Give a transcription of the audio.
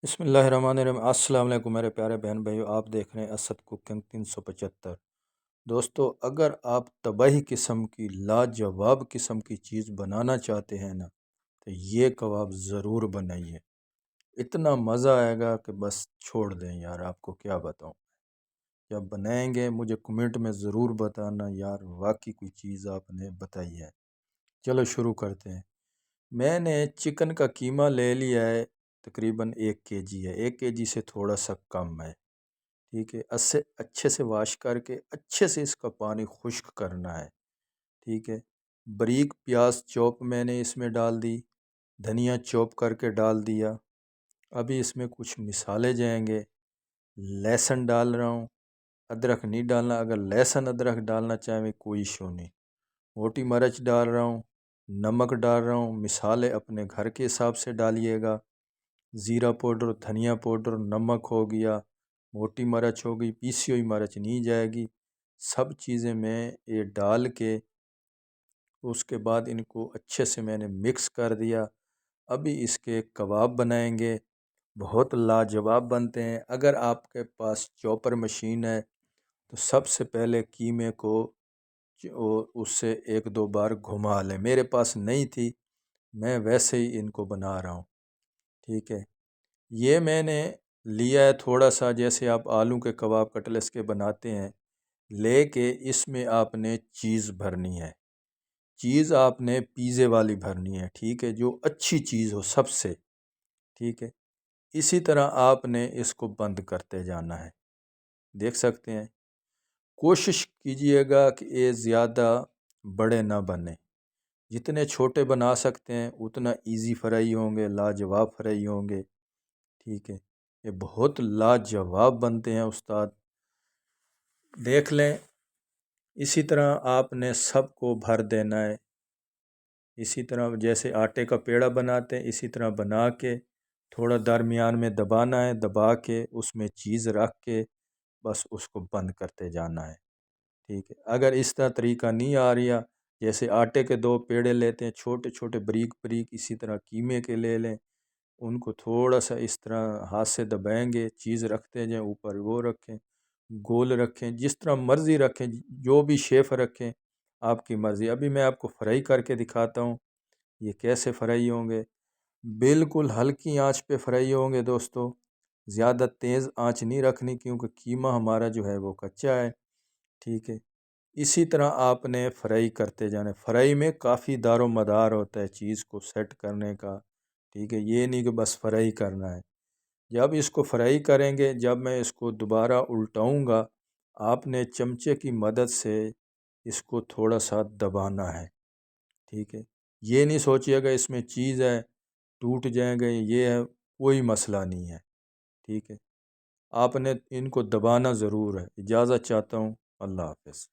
بسم اللہ الرحمن الرحیم۔ السلام علیکم میرے پیارے بہن بھائیو، آپ دیکھ رہے ہیں اسد کوکنگ 375۔ دوستو، اگر آپ تباہی قسم کی لاجواب قسم کی چیز بنانا چاہتے ہیں نا، تو یہ کباب ضرور بنائیے۔ اتنا مزہ آئے گا کہ بس چھوڑ دیں یار، آپ کو کیا بتاؤں۔ جب بنائیں گے مجھے کمنٹ میں ضرور بتانا یار، واقعی کوئی چیز آپ نے بتائی ہے۔ چلو شروع کرتے ہیں۔ میں نے چکن کا قیمہ لے لیا ہے، تقریباً 1 kg ہے، 1 kg سے تھوڑا سا کم ہے، ٹھیک ہے۔ اسے اچھے سے واش کر کے اچھے سے اس کا پانی خشک کرنا ہے، ٹھیک ہے۔ بریک پیاز چوپ میں نے اس میں ڈال دی، دھنیا چوپ کر کے ڈال دیا۔ ابھی اس میں کچھ مسالے جائیں گے۔ لہسن ڈال رہا ہوں، ادرک نہیں ڈالنا، اگر لہسن ادرک ڈالنا چاہیں کوئی ایشو نہیں۔ موٹی مرچ ڈال رہا ہوں، نمک ڈال رہا ہوں، مسالے اپنے گھر کے حساب سے ڈالیے گا۔ زیرہ پاؤڈر، دھنیا پاؤڈر، نمک ہو گیا، موٹی مرچ ہو گئی، پیسی ہوئی مرچ نہیں جائے گی۔ سب چیزیں میں یہ ڈال کے اس کے بعد ان کو اچھے سے میں نے مکس کر دیا۔ ابھی اس کے کباب بنائیں گے، بہت لاجواب بنتے ہیں۔ اگر آپ کے پاس چوپر مشین ہے تو سب سے پہلے قیمے کو اس سے 1-2 بار گھما لیں۔ میرے پاس نہیں تھی، میں ویسے ہی ان کو بنا رہا ہوں، ٹھیک ہے۔ یہ میں نے لیا ہے تھوڑا سا، جیسے آپ آلو کے کباب کٹلس کے بناتے ہیں، لے کے اس میں آپ نے چیز بھرنی ہے۔ چیز آپ نے پیزے والی بھرنی ہے، ٹھیک ہے، جو اچھی چیز ہو سب سے، ٹھیک ہے۔ اسی طرح آپ نے اس کو بند کرتے جانا ہے، دیکھ سکتے ہیں۔ کوشش کیجئے گا کہ یہ زیادہ بڑے نہ بنے، جتنے چھوٹے بنا سکتے ہیں اتنا ایزی فرائی ہوں گے، لاجواب فرائی ہوں گے، ٹھیک ہے۔ یہ بہت لاجواب بنتے ہیں استاد، دیکھ لیں۔ اسی طرح آپ نے سب کو بھر دینا ہے، اسی طرح جیسے آٹے کا پیڑا بناتے ہیں اسی طرح بنا کے تھوڑا درمیان میں دبانا ہے، دبا کے اس میں چیز رکھ کے بس اس کو بند کرتے جانا ہے، ٹھیک ہے۔ اگر اس طرح طریقہ نہیں آ رہا، جیسے آٹے کے 2 پیڑے لیتے ہیں چھوٹے چھوٹے بریک بریک، اسی طرح قیمے کے لے لیں، ان کو تھوڑا سا اس طرح ہاتھ سے دبائیں گے، چیز رکھتے جائیں، اوپر وہ رکھیں، گول رکھیں، جس طرح مرضی رکھیں، جو بھی شیپ رکھیں آپ کی مرضی۔ ابھی میں آپ کو فرائی کر کے دکھاتا ہوں یہ کیسے فرائی ہوں گے۔ بالکل ہلکی آنچ پہ فرائی ہوں گے دوستو، زیادہ تیز آنچ نہیں رکھنی کیونکہ قیمہ ہمارا جو ہے وہ کچا ہے، ٹھیک ہے۔ اسی طرح آپ نے فرائی کرتے جانا۔ فرائی میں کافی دار و مدار ہوتا ہے چیز کو سیٹ کرنے کا، ٹھیک ہے۔ یہ نہیں کہ بس فرائی کرنا ہے۔ جب اس کو فرائی کریں گے، جب میں اس کو دوبارہ الٹاؤں گا، آپ نے چمچے کی مدد سے اس کو تھوڑا سا دبانا ہے، ٹھیک ہے۔ یہ نہیں سوچیے گا اس میں چیز ہے ٹوٹ جائیں گے، یہ ہے، کوئی مسئلہ نہیں ہے، ٹھیک ہے۔ آپ نے ان کو دبانا ضرور ہے۔ اجازت چاہتا ہوں، اللہ حافظ۔